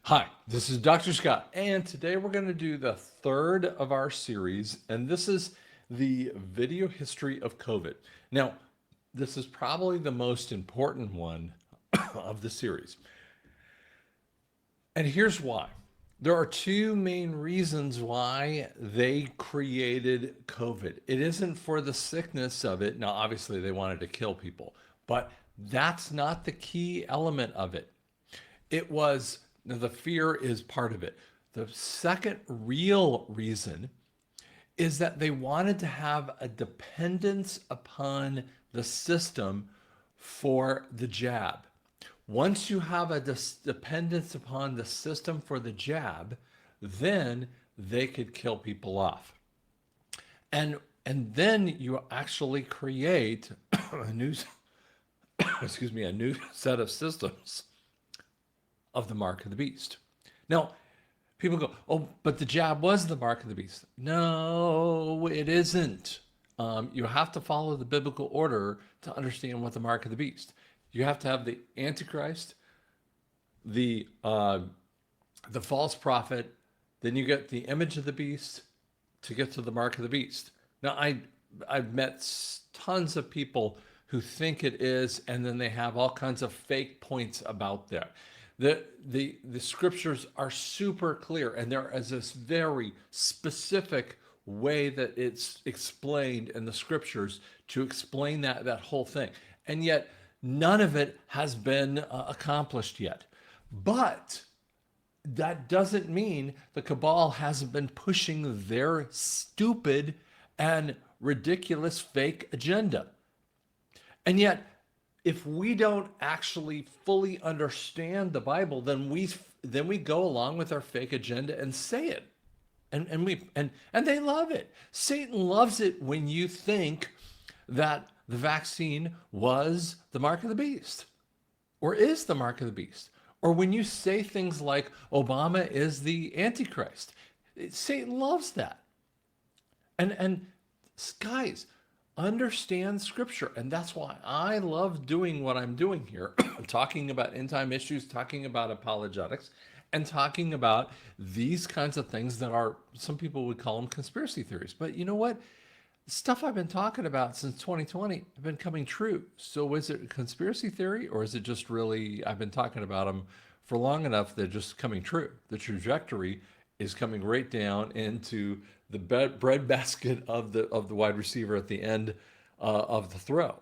Hi, this is Dr. Scott, and today we're going to do the third of our series, and this is the video history of COVID. Now, this is probably the most important one of the series. And here's why. There are two main reasons why they created COVID. It isn't for the sickness of it. Now, obviously, they wanted to kill people, but that's not the key element of it. It was the fear is part of it. The second real reason is that they wanted to have a dependence upon the system for the jab. Once you have a dependence upon the system for the jab, then they could kill people off. And then you actually create a new a new set of systems of the mark of the beast. Now, people go, oh, but the jab was the mark of the beast. No, it isn't. You have to follow the biblical order to understand what the mark of the beast. You have to have the Antichrist, the false prophet, then you get the image of the beast to get to the mark of the beast. Now, I've met tons of people who think it is, and then they have all kinds of fake points about that. The scriptures are super clear, and there is this very specific way that it's explained in the scriptures to explain that whole thing. And yet none of it has been accomplished yet. But that doesn't mean the cabal hasn't been pushing their stupid and ridiculous fake agenda. And yet, if we don't actually fully understand the Bible, then we go along with our fake agenda and say it. And they love it. Satan loves it when you think that the vaccine was the mark of the beast or is the mark of the beast. Or when you say things like Obama is the Antichrist. Satan loves that. And guys, understand scripture. And that's why I love doing what I'm doing here, talking about end time issues, talking about apologetics, and talking about these kinds of things that are, some people would call them conspiracy theories. But you know what? The stuff I've been talking about since 2020 have been coming true. So is it a conspiracy theory, or is it just really, I've been talking about them for long enough, they're just coming true? The trajectory is coming right down into the bread basket of the wide receiver at the end of the throw.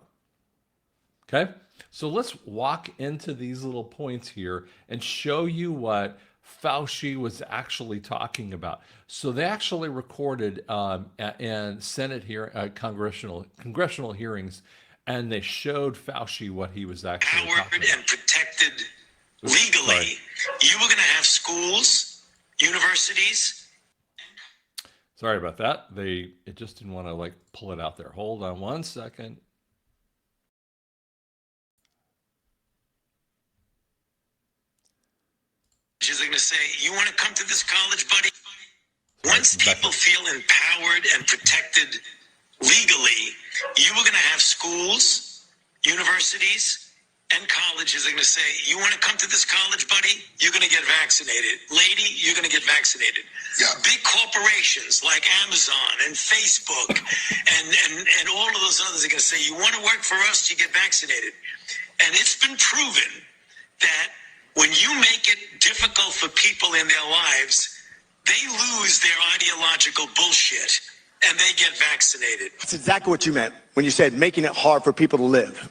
Okay, so let's walk into these little points here and show you what Fauci was actually talking about. So they actually recorded and Senate congressional hearings, and they showed Fauci what he was actually talking about. And protected legally. You were going to have schools, universities. Sorry about that. It just didn't want to pull it out there. Hold on one second. She's going to say, you want to come to this college, buddy? Once people feel empowered and protected legally, you were going to have schools, universities, and colleges are going to say, you want to come to this college, buddy? You're going to get vaccinated. Lady, you're going to get vaccinated. Yeah. Big corporations like Amazon and Facebook and all of those others are going to say, you want to work for us, you get vaccinated. And it's been proven that when you make it difficult for people in their lives, they lose their ideological bullshit and they get vaccinated. That's exactly what you meant when you said making it hard for people to live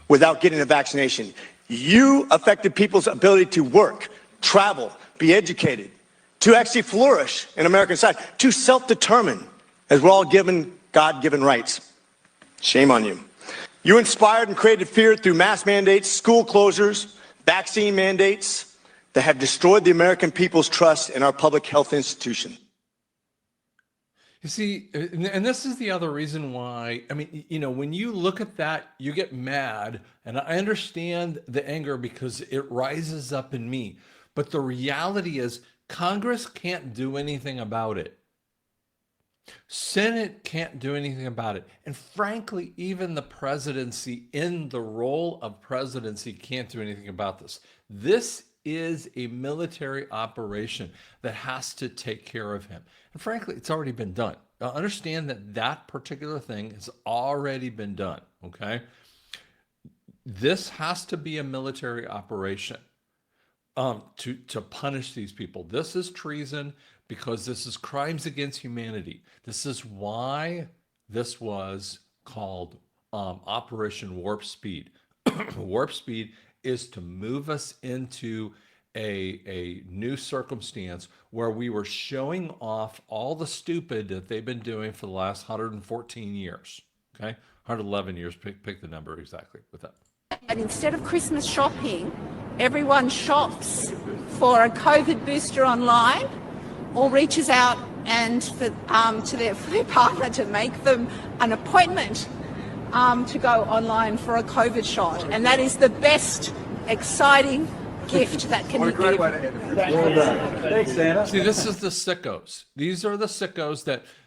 without getting a vaccination. You affected people's ability to work, travel, be educated, to actually flourish in American society, to self-determine, as we're all given God-given rights. Shame on you. You inspired and created fear through mass mandates, school closures, vaccine mandates that have destroyed the American people's trust in our public health institution. You see, and this is the other reason why, I mean, when you look at that, you get mad, and I understand the anger because it rises up in me. But the reality is Congress can't do anything about it. Senate can't do anything about it. And frankly, even the presidency in the role of presidency can't do anything about this. This is a military operation that has to take care of him. And frankly, it's already been done. Now, understand that that particular thing has already been done, okay? This has to be a military operation to punish these people. This is treason because this is crimes against humanity. This is why this was called Operation Warp Speed. Warp Speed is to move us into a new circumstance where we were showing off all the stupid that they've been doing for the last 114 years. Okay, 111 years. Pick the number exactly with that. And instead of Christmas shopping, everyone shops for a COVID booster online or reaches out and to their partner to make them an appointment to go online for a COVID shot. And that is the best, exciting gift that can be given. Thanks, Santa. See, this is the sickos. These are the sickos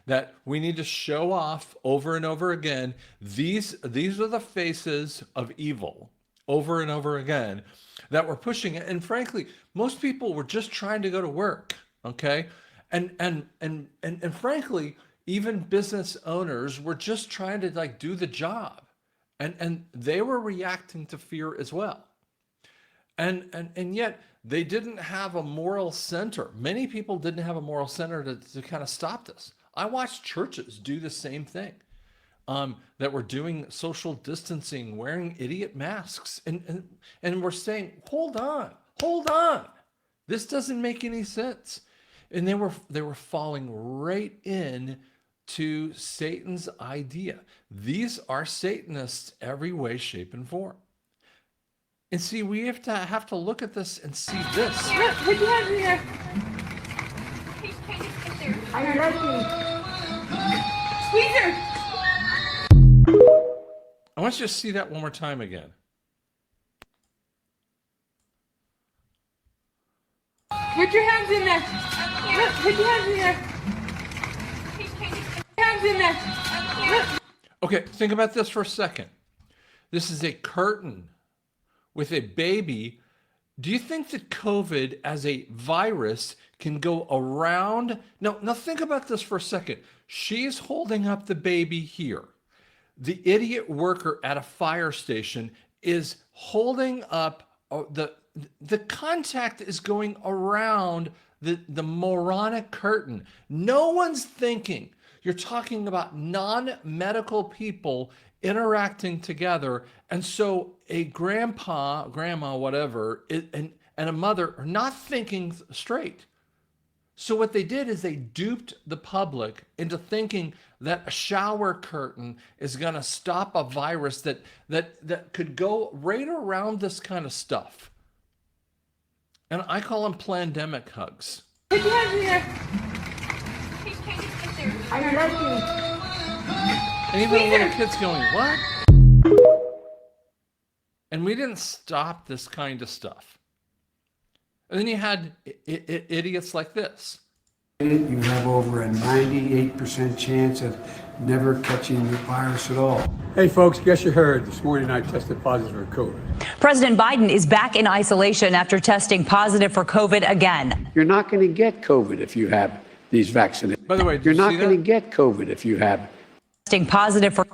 that we need to show off over and over again. These are the faces of evil over and over again that we're pushing it. And frankly, most people were just trying to go to work. Okay. And frankly, even business owners were just trying to like do the job. And they were reacting to fear as well. And yet they didn't have a moral center. Many people didn't have a moral center to kind of stop this. I watched churches do the same thing, that were doing social distancing, wearing idiot masks. And we're saying, hold on. This doesn't make any sense. And they were falling right in to Satan's idea. These are Satanists every way, shape, and form. And see, we have to look at this and see this. What do you have here? I love you. Squeezer! I want you to see that one more time again. Put your hands in there. Put your hands in there. Hands in there. Okay, think about this for a second. This is a curtain with a baby. Do you think that COVID as a virus can go around? Now think about this for a second. She's holding up the baby here. The idiot worker at a fire station is holding up the contact is going around the moronic curtain. No one's thinking. You're talking about non-medical people interacting together. And so a grandpa, grandma, whatever, and a mother are not thinking straight. So what they did is they duped the public into thinking that a shower curtain is going to stop a virus that could go right around this kind of stuff. And I call them plandemic hugs. Put your hands in there. I love you. And even the little kids going, what? And we didn't stop this kind of stuff. And then you had idiots like this. You have over a 98% chance of never catching the virus at all. Hey folks, guess you heard. This morning I tested positive for COVID. President Biden is back in isolation after testing positive for COVID again. You're not going to get COVID if you have these vaccinations. By the way, you're not going to get COVID if you have. Testing positive for.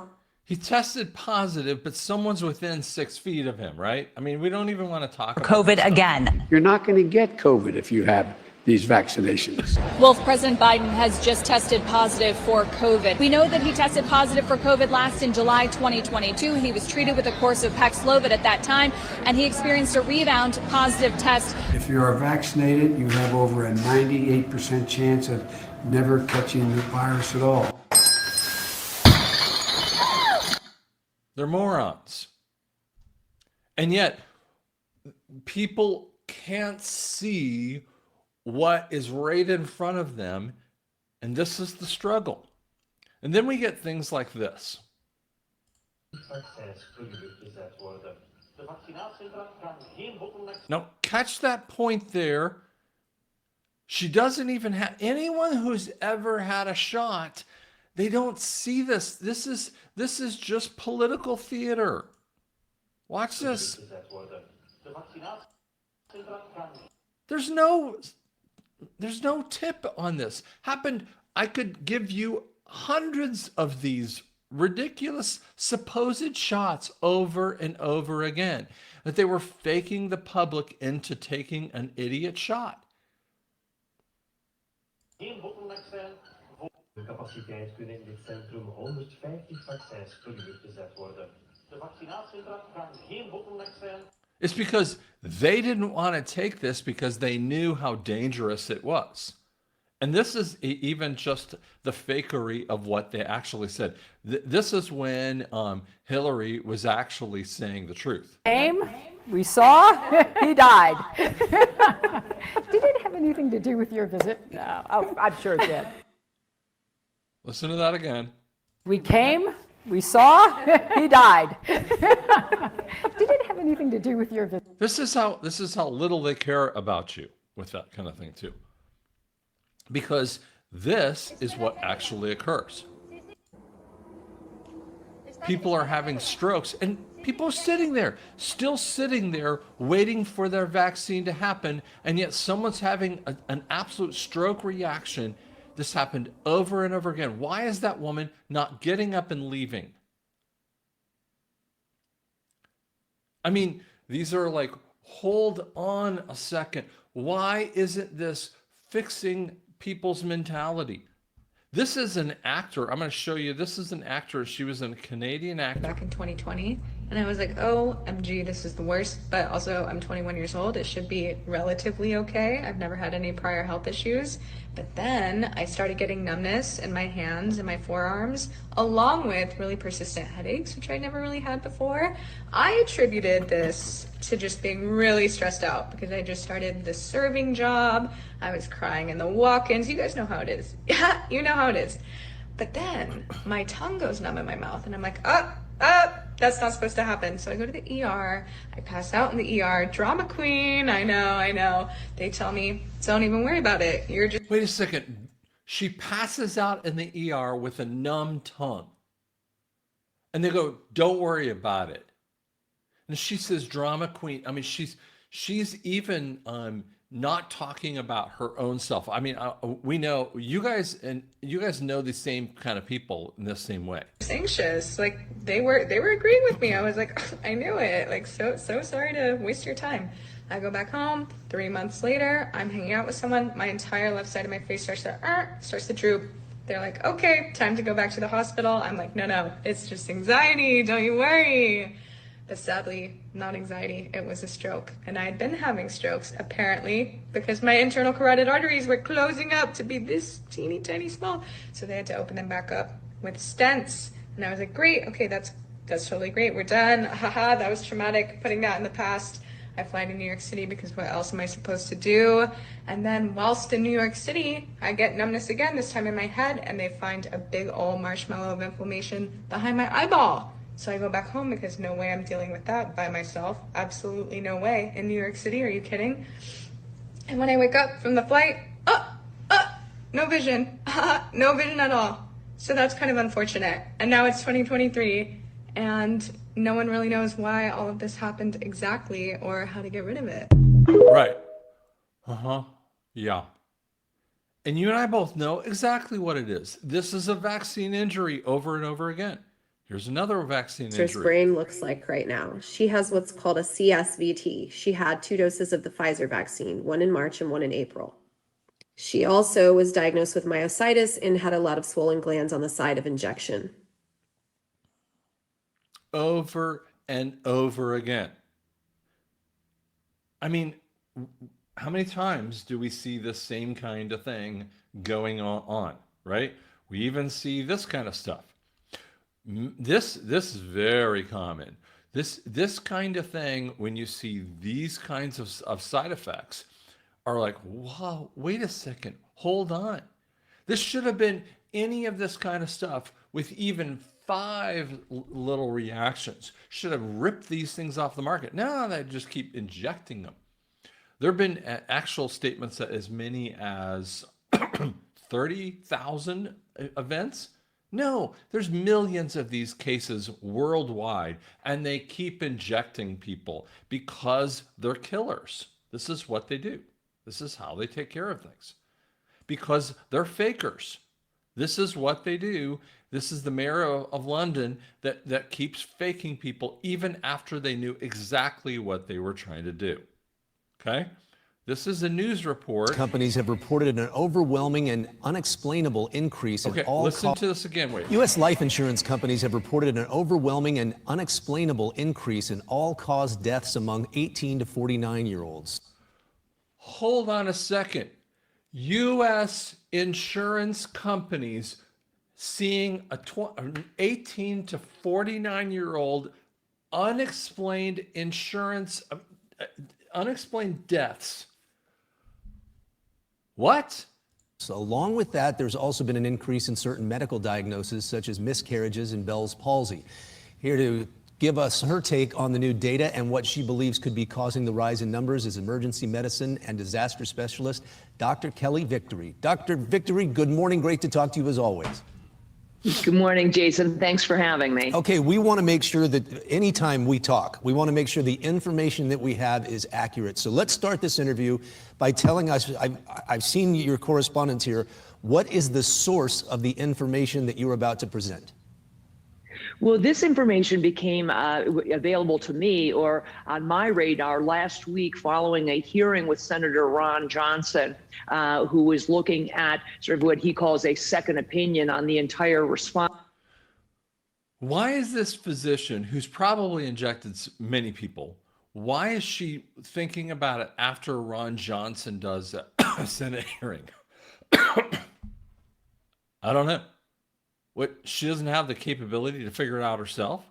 He tested positive, but someone's within 6 feet of him, right? I mean, we don't even want to talk about COVID again. You're not going to get COVID if you have these vaccinations. Well, President Biden has just tested positive for COVID. We know that he tested positive for COVID last in July 2022. He was treated with a course of Paxlovid at that time, and he experienced a rebound positive test. If you are vaccinated, you have over a 98% chance of never catching the virus at all. They're morons. And yet, people can't see what is right in front of them, and this is the struggle. And then we get things like this. Now, catch that point there. She doesn't even have anyone who's ever had a shot. They don't see this. This is just political theater. Watch this. There's no tip on this. Happened, I could give you hundreds of these ridiculous supposed shots over and over again, that they were faking the public into taking an idiot shot. De capaciteit kunnen in dit centrum 150 vaccins per uur gezet worden. De vaccinatiecentra gaan geen bottleneck zijn. It's because they didn't want to take this because they knew how dangerous it was. And this is even just the fakery of what they actually said. This is when Hillary was actually saying the truth. We saw, he died. Did it have anything to do with your visit? No, I'm sure it did. Listen to that again. We came, we saw, he died. Did it have anything to do with your visit? This is how little they care about you with that kind of thing too. Because this is what actually occurs. People are having strokes and people are still sitting there waiting for their vaccine to happen, and yet someone's having an absolute stroke reaction. This happened over and over again. Why is that woman not getting up and leaving? I mean, these are like, hold on a second. Why isn't this fixing people's mentality? This is an actor. I'm going to show you. This is an actor. She was a Canadian actor. Back in 2020. And I was like, oh, MG, this is the worst. But also, I'm 21 years old. It should be relatively okay. I've never had any prior health issues. But then I started getting numbness in my hands and my forearms, along with really persistent headaches, which I never really had before. I attributed this to just being really stressed out because I just started this serving job. I was crying in the walk-ins. You guys know how it is. Yeah, you know how it is. But then my tongue goes numb in my mouth and I'm like, that's not supposed to happen. So I go to the ER, I pass out in the ER, drama queen, I know. They tell me, don't even worry about it. You're just... Wait a second. She passes out in the ER with a numb tongue. And they go, don't worry about it. And she says, drama queen. I mean, she's even not talking about her own self. I mean, we know you guys know the same kind of people in the same way. Anxious, like they were agreeing with me. I was like, I knew it. Like, so sorry to waste your time. I go back home. 3 months later, I'm hanging out with someone. My entire left side of my face starts to droop. They're like, okay, time to go back to the hospital. I'm like, no, it's just anxiety. Don't you worry. But sadly, not anxiety, it was a stroke. And I had been having strokes, apparently, because my internal carotid arteries were closing up to be this teeny tiny small. So they had to open them back up with stents. And I was like, great, okay, that's totally great. We're done. Haha, that was traumatic, putting that in the past. I fly to New York City because what else am I supposed to do? And then whilst in New York City, I get numbness again, this time in my head, and they find a big old marshmallow of inflammation behind my eyeball. So I go back home because no way I'm dealing with that by myself. Absolutely no way. In New York City, are you kidding? And when I wake up from the flight, no vision. No vision at all. So that's kind of unfortunate. And now it's 2023 and no one really knows why all of this happened exactly or how to get rid of it. Right. Yeah. And you and I both know exactly what it is. This is a vaccine injury over and over again. Here's another vaccine injury. Her brain looks like right now. She has what's called a CSVT. She had 2 doses of the Pfizer vaccine, one in March and one in April. She also was diagnosed with myositis and had a lot of swollen glands on the side of injection. Over and over again. I mean, how many times do we see the same kind of thing going on, right? We even see this kind of stuff. This is very common. This kind of thing, when you see these kinds of side effects, are like, wow, wait a second, hold on. This should have been any of this kind of stuff with even 5 little reactions. Should have ripped these things off the market. Now they just keep injecting them. There have been actual statements that as many as 30,000 events. No, there's millions of these cases worldwide, and they keep injecting people because they're killers. This is what they do. This is how they take care of things because they're fakers. This is what they do. This is the mayor of London that keeps faking people even after they knew exactly what they were trying to do. Okay? This is a news report. Companies have reported an overwhelming and unexplainable increase in all. Listen to this again. Wait. U.S. life insurance companies have reported an overwhelming and unexplainable increase in all-cause deaths among 18 to 49-year-olds. Hold on a second. U.S. insurance companies seeing an 18 to 49-year-old unexplained unexplained deaths. What? So along with that, there's also been an increase in certain medical diagnoses, such as miscarriages and Bell's palsy. Here to give us her take on the new data and what she believes could be causing the rise in numbers is emergency medicine and disaster specialist, Dr. Kelly Victory. Dr. Victory, good morning. Great to talk to you as always. Good morning, Jason. Thanks for having me. Okay, we want to make sure that anytime we talk, we want to make sure the information that we have is accurate. So let's start this interview by telling us, I've seen your correspondence here, what is the source of the information that you're about to present? Well, this information became available to me or on my radar last week following a hearing with Senator Ron Johnson, who was looking at sort of what he calls a second opinion on the entire response. Why is this physician, who's probably injected many people, why is she thinking about it after Ron Johnson does a Senate hearing? I don't know. What, she doesn't have the capability to figure it out herself?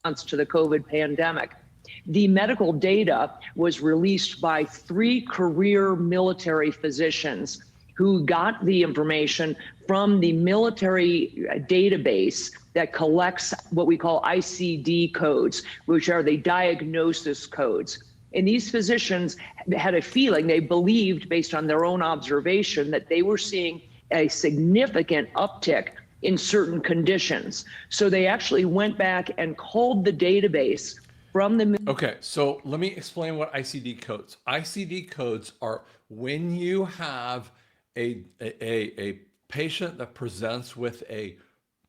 To the COVID pandemic. The medical data was released by 3 career military physicians who got the information from the military database that collects what we call ICD codes, which are the diagnosis codes. And these physicians had a feeling, they believed based on their own observation, that they were seeing a significant uptick in certain conditions. So they actually went back and culled the database from the... Okay, so let me explain what ICD codes. ICD codes are when you have a patient that presents with a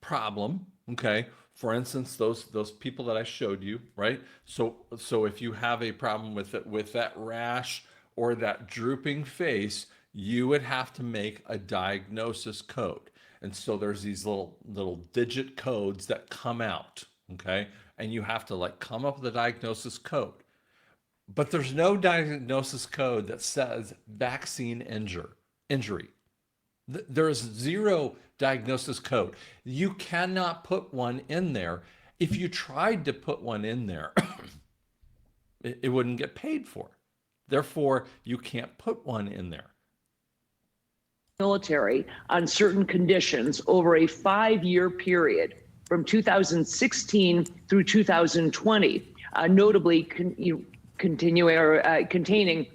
problem, okay? For instance, those people that I showed you, right? So if you have a problem with it, with that rash or that drooping face, you would have to make a diagnosis code. And so there's these little digit codes that come out, okay? And you have to like come up with a diagnosis code. But there's no diagnosis code that says vaccine injury. There's zero diagnosis code. You cannot put one in there. If you tried to put one in there, it wouldn't get paid for. Therefore, you can't put one in there. Military on certain conditions over a 5-year period from 2016 through 2020, notably containing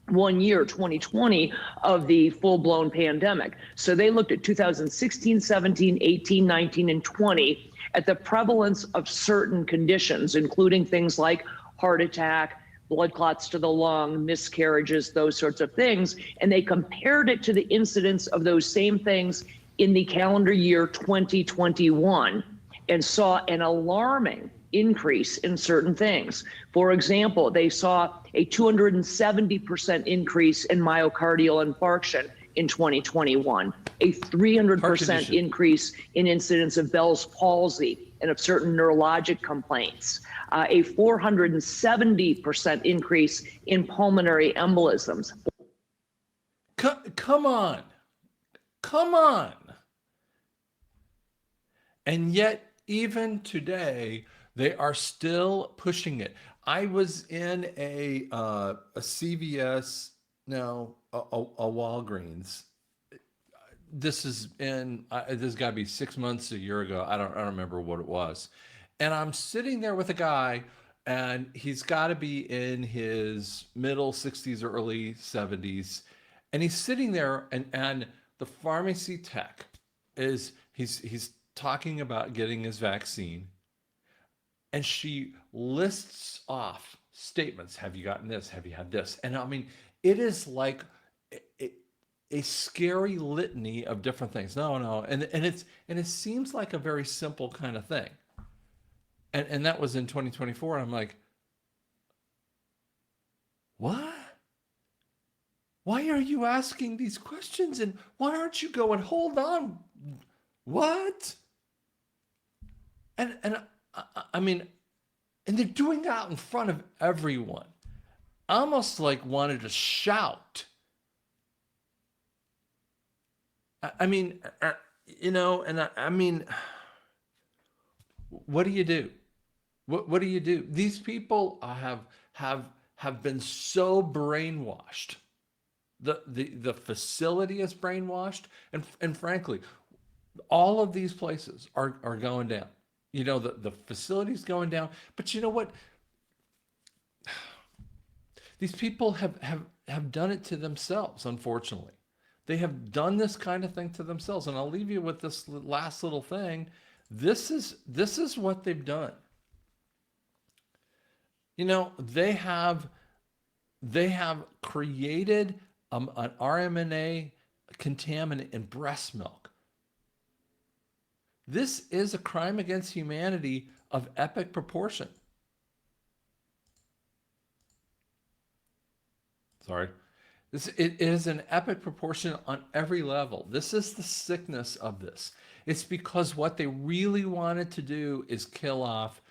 1 year, 2020, of the full-blown pandemic. So they looked at 2016, 17, 18, 19, and 20 at the prevalence of certain conditions, including things like heart attack, blood clots to the lung, miscarriages, those sorts of things. And they compared it to the incidence of those same things in the calendar year 2021 and saw an alarming increase in certain things. For example, they saw a 270% increase in myocardial infarction in 2021, a 300% increase in incidence of Bell's palsy and of certain neurologic complaints, a 470% increase in pulmonary embolisms. Come on. And yet, even today, they are still pushing it. I was in a CVS, no, a Walgreens. This is this got to be 6 months, a year ago. I don't remember what it was. And I'm sitting there with a guy, and he's got to be in his middle 60s or early 70s. And he's sitting there, and the pharmacy tech he's talking about getting his vaccine. And she lists off statements. Have you gotten this? Have you had this? And I mean, it is like a scary litany of different things. No, and it seems like a very simple kind of thing. And that was in 2024. And I'm like, what? Why are you asking these questions? And why aren't you going, hold on, what? And I mean, and they're doing that in front of everyone. I almost like wanted to shout. I mean, and I mean, what do you do? What do you do? These people have been so brainwashed. The facility is brainwashed, and frankly, all of these places are going down. The facility's going down, but you know what? These people have done it to themselves, unfortunately. They have done this kind of thing to themselves. And I'll leave you with this last little thing. This is what they've done. They have created an RMNA contaminant in breast milk. This is a crime against humanity of epic proportion. Sorry. It is an epic proportion on every level. This is the sickness of this. It's because what they really wanted to do is kill off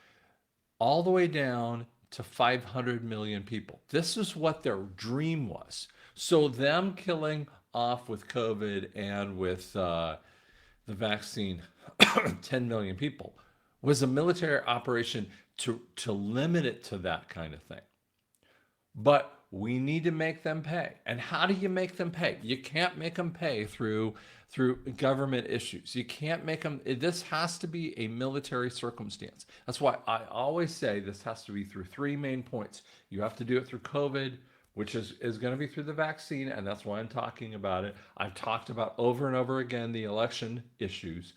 all the way down to 500 million people. This is what their dream was. So them killing off with COVID and with the vaccine 10 million people was a military operation to limit it to that kind of thing. But we need to make them pay. And how do you make them pay? You can't make them pay through government issues. You can't make them, this has to be a military circumstance. That's why I always say this has to be through three main points. You have to do it through COVID, which is going to be through the vaccine, and that's why I'm talking about it. I've talked about over and over again the election issues.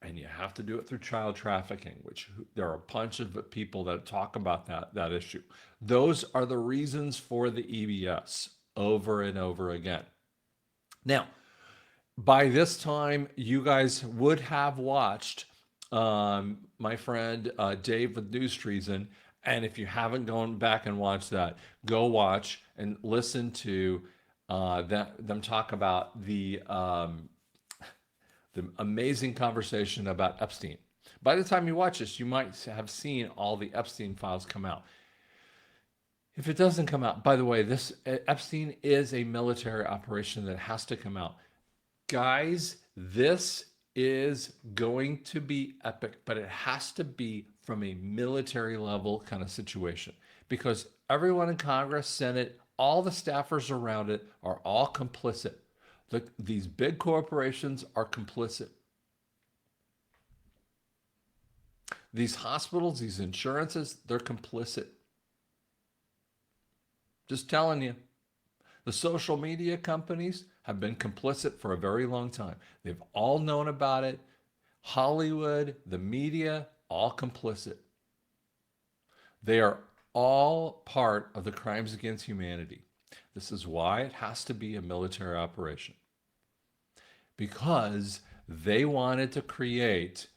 And you have to do it through child trafficking, which there are a bunch of people that talk about that issue. Those are the reasons for the EBS over and over again. Now, by this time, you guys would have watched my friend Dave with News Treason. And if you haven't gone back and watched that, go watch and listen to them talk about the amazing conversation about Epstein. By the time you watch this, you might have seen all the Epstein files come out. If it doesn't come out, by the way, this Epstein is a military operation that has to come out. Guys, this is going to be epic, but it has to be from a military level kind of situation because everyone in Congress, Senate, all the staffers around it are all complicit. These big corporations are complicit. These hospitals, these insurances, they're complicit. Just telling you. The social media companies have been complicit for a very long time. They've all known about it. Hollywood, the media, all complicit. They are all part of the crimes against humanity. This is why it has to be a military operation. Because they wanted to create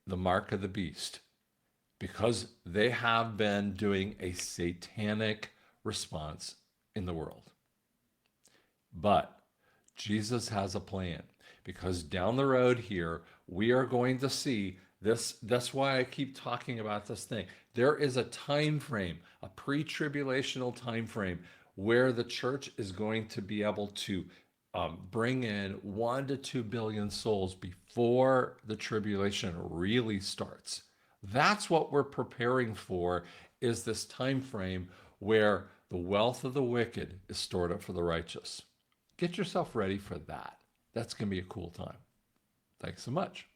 the mark of the beast. Because they have been doing a satanic response in the world. But Jesus has a plan. Because down the road here, we are going to see this. That's why I keep talking about this thing. There is a time frame, a pre-tribulational time frame, where the church is going to be able to bring in 1 to 2 billion souls before the tribulation really starts. That's what we're preparing for, is this time frame where the wealth of the wicked is stored up for the righteous. Get yourself ready for that. That's going to be a cool time. Thanks so much.